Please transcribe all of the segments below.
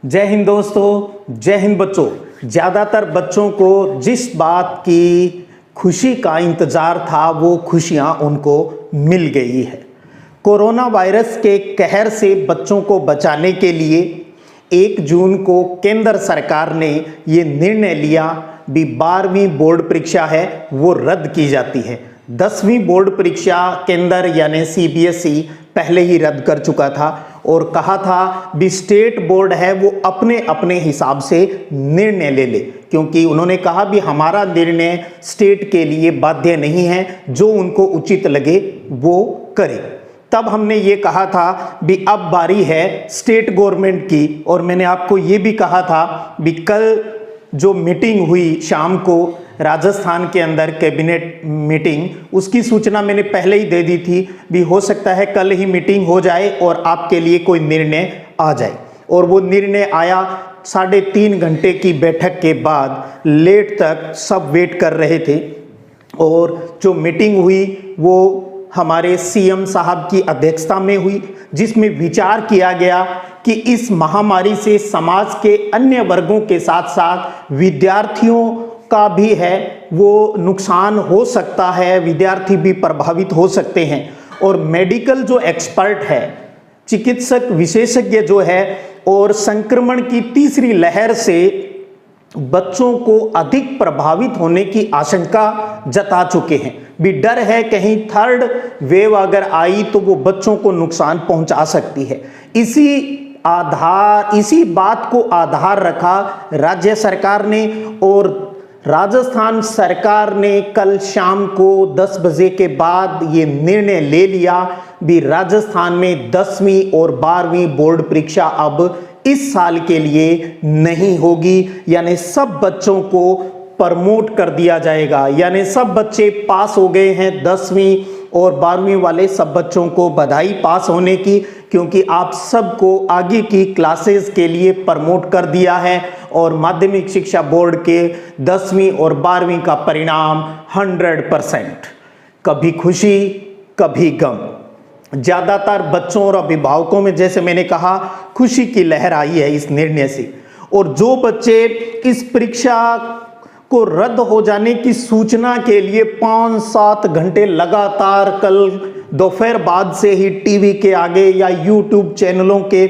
जय हिंद दोस्तों, जय हिंद बच्चों। ज़्यादातर बच्चों को जिस बात की खुशी का इंतज़ार था वो खुशियां उनको मिल गई है। कोरोना वायरस के कहर से बच्चों को बचाने के लिए 1 जून को केंद्र सरकार ने ये निर्णय लिया भी 12वीं बोर्ड परीक्षा है वो रद्द की जाती है। 10वीं बोर्ड परीक्षा केंद्र यानी CBSE पहले ही रद्द कर चुका था और कहा था भी स्टेट बोर्ड है वो अपने अपने हिसाब से निर्णय ले क्योंकि उन्होंने कहा भी हमारा निर्णय स्टेट के लिए बाध्य नहीं है, जो उनको उचित लगे वो करे। तब हमने ये कहा था भी अब बारी है स्टेट गवर्नमेंट की, और मैंने आपको ये भी कहा था भी कल जो मीटिंग हुई शाम को राजस्थान के अंदर कैबिनेट मीटिंग, उसकी सूचना मैंने पहले ही दे दी थी भी हो सकता है कल ही मीटिंग हो जाए और आपके लिए कोई निर्णय आ जाए। और वो निर्णय आया। 3.5 घंटे की बैठक के बाद लेट तक सब वेट कर रहे थे और जो मीटिंग हुई वो हमारे CM साहब की अध्यक्षता में हुई, जिसमें विचार किया गया कि इस महामारी से समाज के अन्य वर्गों के साथ साथ विद्यार्थियों का भी है वो नुकसान हो सकता है, विद्यार्थी भी प्रभावित हो सकते हैं। और मेडिकल जो एक्सपर्ट है, चिकित्सक विशेषज्ञ जो है, और संक्रमण की तीसरी लहर से बच्चों को अधिक प्रभावित होने की आशंका जता चुके हैं। भी डर है कहीं 3rd वेव अगर आई तो वो बच्चों को नुकसान पहुंचा सकती है। इसी बात को आधार रखा राज्य सरकार ने, और राजस्थान सरकार ने कल शाम को 10 बजे के बाद ये निर्णय ले लिया भी राजस्थान में 10वीं और 12वीं बोर्ड परीक्षा अब इस साल के लिए नहीं होगी, यानी सब बच्चों को प्रमोट कर दिया जाएगा। यानी सब बच्चे पास हो गए हैं, 10वीं और 12वीं वाले सब बच्चों को बधाई पास होने की, क्योंकि आप सबको आगे की क्लासेस के लिए प्रमोट कर दिया है। और माध्यमिक शिक्षा बोर्ड के 10वीं और 12वीं का परिणाम 100%। कभी खुशी कभी गम। ज़्यादातर बच्चों और अभिभावकों में, जैसे मैंने कहा, खुशी की लहर आई है इस निर्णय से। और जो बच्चे इस परीक्षा को रद्द हो जाने की सूचना के लिए 5-7 घंटे लगातार कल दोपहर बाद से ही टीवी के आगे या YouTube चैनलों के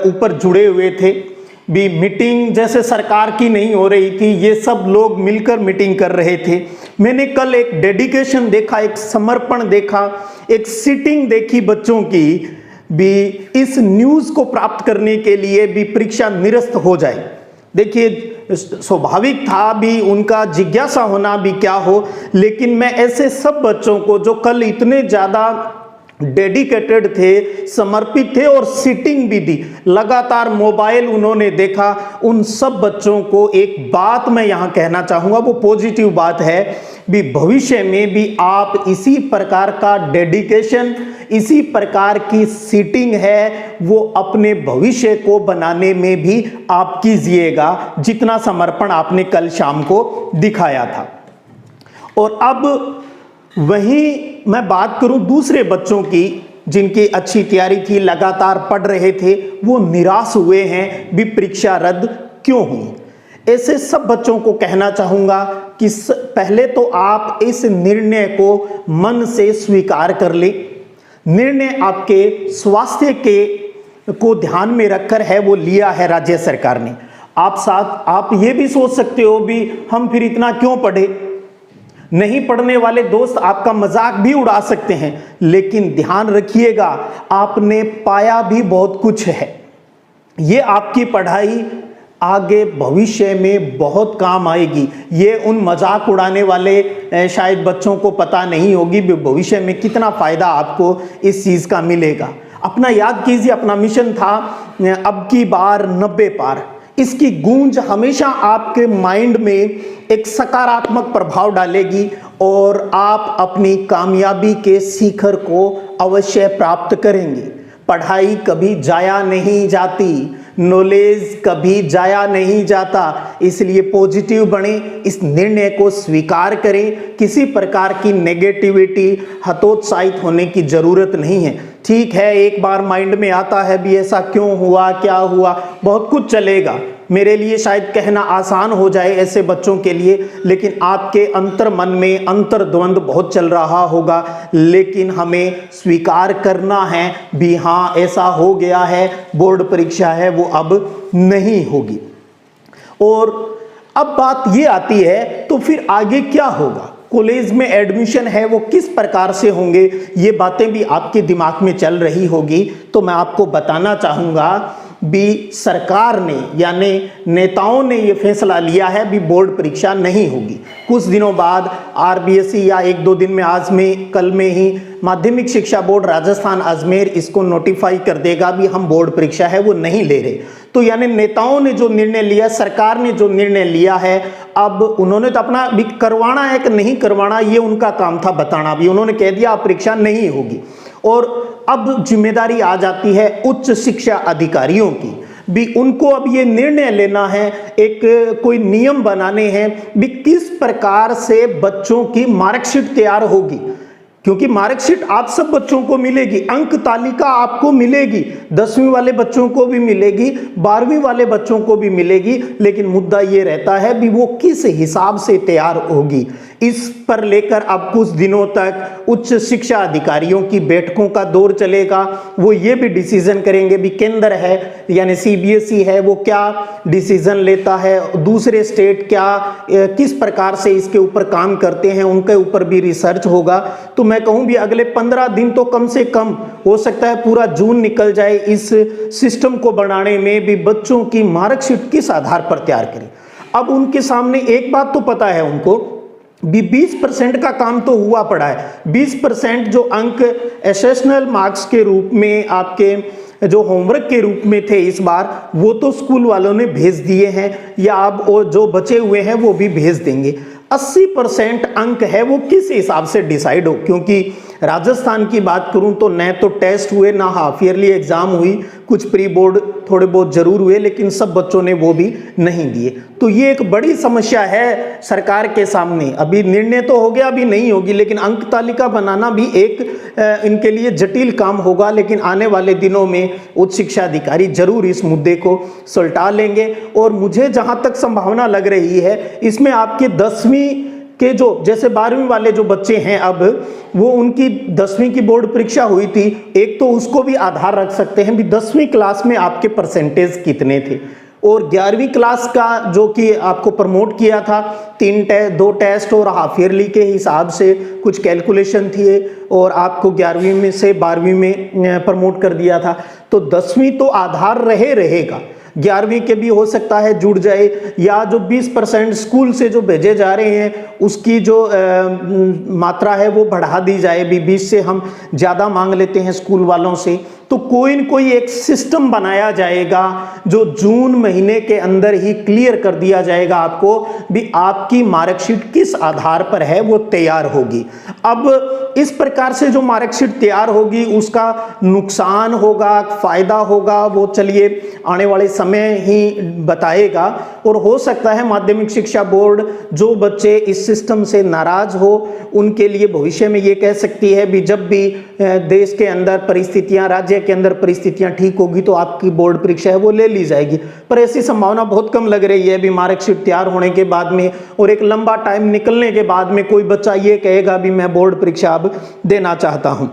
ऊपर जुड़े हुए थे भी, मीटिंग जैसे सरकार की नहीं हो रही थी, ये सब लोग मिलकर मीटिंग कर रहे थे। मैंने कल एक डेडिकेशन देखा, एक समर्पण देखा, एक सिटिंग देखी बच्चों की भी इस न्यूज़ को प्राप्त करने के लिए भी परीक्षा निरस्त हो जाए। देखिए, स्वाभाविक था भी उनका जिज्ञासा होना भी क्या हो, लेकिन मैं ऐसे सब बच्चों को जो कल इतने ज़्यादा डेडिकेटेड थे, समर्पित थे और सिटिंग भी दी, लगातार मोबाइल उन्होंने देखा, उन सब बच्चों को एक बात मैं यहाँ कहना चाहूँगा, वो पॉजिटिव बात है भी भविष्य में भी आप इसी प्रकार का डेडिकेशन, इसी प्रकार की सीटिंग है वो अपने भविष्य को बनाने में भी आप कीजिएगा, जितना समर्पण आपने कल शाम को दिखाया था। और अब वहीं मैं बात करूं दूसरे बच्चों की जिनकी अच्छी तैयारी थी, लगातार पढ़ रहे थे, वो निराश हुए हैं भी परीक्षा रद्द क्यों हुई। ऐसे सब बच्चों को कहना चाहूँगा कि पहले तो आप इस निर्णय को मन से स्वीकार कर ले। निर्णय आपके स्वास्थ्य को ध्यान में रखकर है वो लिया है राज्य सरकार ने। आप ये भी सोच सकते हो भी हम फिर इतना क्यों पढ़े। नहीं पढ़ने वाले दोस्त आपका मजाक भी उड़ा सकते हैं, लेकिन ध्यान रखिएगा आपने पाया भी बहुत कुछ है। ये आपकी पढ़ाई आगे भविष्य में बहुत काम आएगी। ये उन मजाक उड़ाने वाले शायद बच्चों को पता नहीं होगी भी भविष्य में कितना फायदा आपको इस चीज़ का मिलेगा। अपना याद कीजिए, अपना मिशन था अब की बार 90 पार। इसकी गूंज हमेशा आपके माइंड में एक सकारात्मक प्रभाव डालेगी और आप अपनी कामयाबी के शिखर को अवश्य प्राप्त करेंगे। पढ़ाई कभी जाया नहीं जाती, नॉलेज कभी जाया नहीं जाता, इसलिए पॉजिटिव बने, इस निर्णय को स्वीकार करें। किसी प्रकार की नेगेटिविटी, हतोत्साहित होने की जरूरत नहीं है। ठीक है, एक बार माइंड में आता है भी ऐसा क्यों हुआ, क्या हुआ, बहुत कुछ चलेगा, मेरे लिए शायद कहना आसान हो जाए ऐसे बच्चों के लिए, लेकिन आपके अंतर मन में अंतर्द्वंद बहुत चल रहा होगा। लेकिन हमें स्वीकार करना है भी हाँ ऐसा हो गया है, बोर्ड परीक्षा है वो अब नहीं होगी। और अब बात ये आती है तो फिर आगे क्या होगा, कॉलेज में एडमिशन है वो किस प्रकार से होंगे, ये बातें भी आपके दिमाग में चल रही होगी। तो मैं आपको बताना चाहूँगा भी सरकार ने यानी नेताओं ने ये फैसला लिया है भी बोर्ड परीक्षा नहीं होगी। कुछ दिनों बाद आरबीएसई या एक दो दिन में आज में कल में ही माध्यमिक शिक्षा बोर्ड राजस्थान अजमेर इसको नोटिफाई कर देगा भी हम बोर्ड परीक्षा है वो नहीं ले रहे। तो यानी नेताओं ने जो निर्णय लिया, सरकार ने जो निर्णय लिया है, अब उन्होंने तो अपना भी करवाना है कि नहीं करवाना ये उनका काम था बताना, भी उन्होंने कह दिया परीक्षा नहीं होगी। और अब जिम्मेदारी आ जाती है उच्च शिक्षा अधिकारियों की, भी उनको अब ये निर्णय लेना है, एक कोई नियम बनाने हैं भी किस प्रकार से बच्चों की मार्कशीट तैयार होगी। क्योंकि मार्कशीट आप सब बच्चों को मिलेगी, अंक तालिका आपको मिलेगी, 10वीं वाले बच्चों को भी मिलेगी, 12वीं वाले बच्चों को भी मिलेगी, लेकिन मुद्दा ये रहता है भी वो किस हिसाब से तैयार होगी। इस पर लेकर अब कुछ दिनों तक उच्च शिक्षा अधिकारियों की बैठकों का दौर चलेगा। वो ये भी डिसीजन करेंगे भी केंद्र है यानी सीबीएसई है वो क्या डिसीजन लेता है, दूसरे स्टेट क्या किस प्रकार से इसके ऊपर काम करते हैं, उनके ऊपर भी रिसर्च होगा। तो मैं कहूँ भी अगले 15 दिन तो कम से कम हो सकता है पूरा जून निकल जाए इस सिस्टम को बनाने में भी बच्चों की मार्कशीट किस आधार पर तैयार करें। अब उनके सामने एक बात तो पता है उनको भी 20% का काम तो हुआ पड़ा है। 20% जो अंक एसेशनल मार्क्स के रूप में आपके जो होमवर्क के रूप में थे इस बार, वो तो स्कूल वालों ने भेज दिए हैं या अब वो जो बचे हुए हैं वो भी भेज देंगे। 80% अंक है वो किस हिसाब से डिसाइड हो, क्योंकि राजस्थान की बात करूं तो न तो टेस्ट हुए ना हाफ ईयरली एग्जाम हुई, कुछ प्री बोर्ड थोड़े बहुत जरूर हुए लेकिन सब बच्चों ने वो भी नहीं दिए। तो ये एक बड़ी समस्या है सरकार के सामने। अभी निर्णय तो हो गया, अभी नहीं होगी, लेकिन अंक तालिका बनाना भी एक इनके लिए जटिल काम होगा। लेकिन आने वाले दिनों में उच्च शिक्षा अधिकारी जरूर इस मुद्दे को सुलझा लेंगे। और मुझे जहां तक संभावना लग रही है इसमें आपके 10वीं के जो जैसे 12वीं वाले जो बच्चे हैं अब वो उनकी 10वीं की बोर्ड परीक्षा हुई थी, एक तो उसको भी आधार रख सकते हैं भी 10वीं क्लास में आपके परसेंटेज कितने थे। और 11वीं क्लास का जो कि आपको प्रमोट किया था 2 टेस्ट और हाफ ईयरली के हिसाब से कुछ कैलकुलेशन थी और आपको 11वीं में से 12वीं में प्रमोट कर दिया था। तो 10वीं तो आधार रहेगा, 11वीं के भी हो सकता है जुड़ जाए, या जो 20% स्कूल से जो भेजे जा रहे हैं उसकी जो मात्रा है वो बढ़ा दी जाए भी 20 से हम ज़्यादा मांग लेते हैं स्कूल वालों से। तो कोई न कोई एक सिस्टम बनाया जाएगा जो जून महीने के अंदर ही क्लियर कर दिया जाएगा आपको भी आपकी मार्कशीट किस आधार पर है वो तैयार होगी। अब इस प्रकार से जो मार्कशीट तैयार होगी उसका नुकसान होगा फायदा होगा वो चलिए आने वाले समय ही बताएगा। और हो सकता है माध्यमिक शिक्षा बोर्ड जो बच्चे इस सिस्टम से नाराज हो उनके लिए भविष्य में ये कह सकती है भी जब भी देश के अंदर परिस्थितियां राज्य के अंदर परिस्थितियां ठीक होगी तो आपकी बोर्ड परीक्षा है वो ले ली जाएगी। पर ऐसी संभावना बहुत कम लग रही है भी मार्कशीट तैयार होने के बाद में और एक लंबा टाइम निकलने के बाद में कोई बच्चा ये कहेगा भी मैं बोर्ड परीक्षा अब देना चाहता हूं।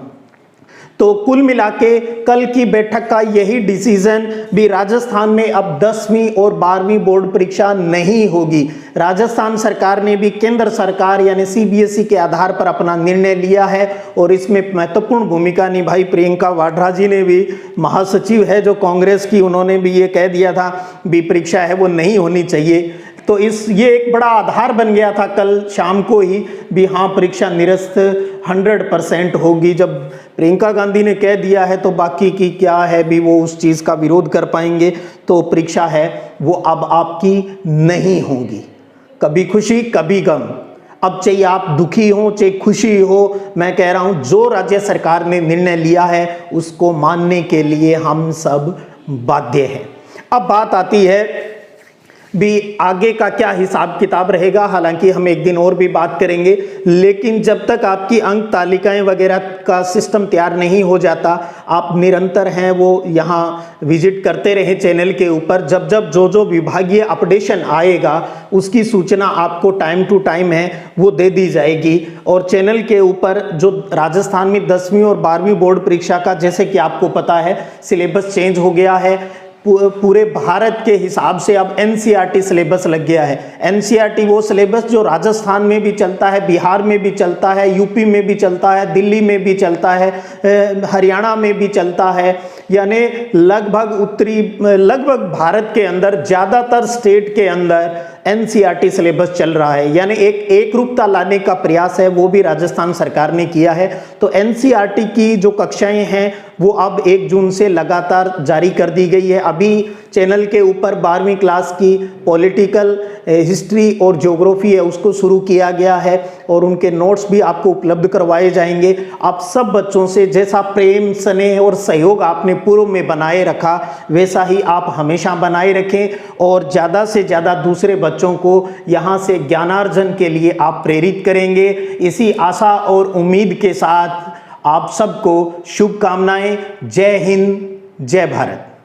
तो कुल मिला के कल की बैठक का यही डिसीजन भी राजस्थान में अब 10वीं और 12वीं बोर्ड परीक्षा नहीं होगी। राजस्थान सरकार ने भी केंद्र सरकार यानी सीबीएसई के आधार पर अपना निर्णय लिया है और इसमें महत्वपूर्ण भूमिका निभाई। प्रियंका वाड्रा जी ने भी, महासचिव है जो कांग्रेस की, उन्होंने भी ये कह दिया था भी परीक्षा है वो नहीं होनी चाहिए। तो ये एक बड़ा आधार बन गया था कल शाम को ही भी हाँ परीक्षा निरस्त 100% होगी। जब प्रियंका गांधी ने कह दिया है तो बाकी की क्या है भी वो उस चीज़ का विरोध कर पाएंगे। तो परीक्षा है वो अब आपकी नहीं होगी, कभी खुशी कभी गम। अब चाहे आप दुखी हो चाहे खुशी हो, मैं कह रहा हूँ जो राज्य सरकार ने निर्णय लिया है उसको मानने के लिए हम सब बाध्य हैं। अब बात आती है भी आगे का क्या हिसाब किताब रहेगा, हालांकि हम एक दिन और भी बात करेंगे। लेकिन जब तक आपकी अंक तालिकाएं वगैरह का सिस्टम तैयार नहीं हो जाता, आप निरंतर हैं वो यहाँ विजिट करते रहे चैनल के ऊपर। जब जब जो विभागीय अपडेशन आएगा उसकी सूचना आपको टाइम टू टाइम है वो दे दी जाएगी। और चैनल के ऊपर जो राजस्थान में 10वीं और 12वीं बोर्ड परीक्षा का, जैसे कि आपको पता है, सिलेबस चेंज हो गया है। पूरे भारत के हिसाब से अब एनसीईआरटी सिलेबस लग गया है। एनसीईआरटी वो सिलेबस जो राजस्थान में भी चलता है, बिहार में भी चलता है, यूपी में भी चलता है, दिल्ली में भी चलता है, हरियाणा में भी चलता है, यानी लगभग भारत के अंदर ज़्यादातर स्टेट के अंदर एनसीईआरटी सिलेबस चल रहा है। यानी एक रूपता लाने का प्रयास है, वो भी राजस्थान सरकार ने किया है। तो एनसीईआरटी की जो कक्षाएं हैं वो अब 1 जून से लगातार जारी कर दी गई है। अभी चैनल के ऊपर 12वीं क्लास की पॉलिटिकल हिस्ट्री और ज्योग्राफी है उसको शुरू किया गया है और उनके नोट्स भी आपको उपलब्ध करवाए जाएंगे। आप सब बच्चों से जैसा प्रेम, स्नेह और सहयोग आपने पूर्व में बनाए रखा वैसा ही आप हमेशा बनाए रखें और ज़्यादा से ज़्यादा दूसरे बच्चों को यहाँ से ज्ञानार्जन के लिए आप प्रेरित करेंगे। इसी आशा और उम्मीद के साथ आप सबको शुभकामनाएं। जय हिंद, जय भारत।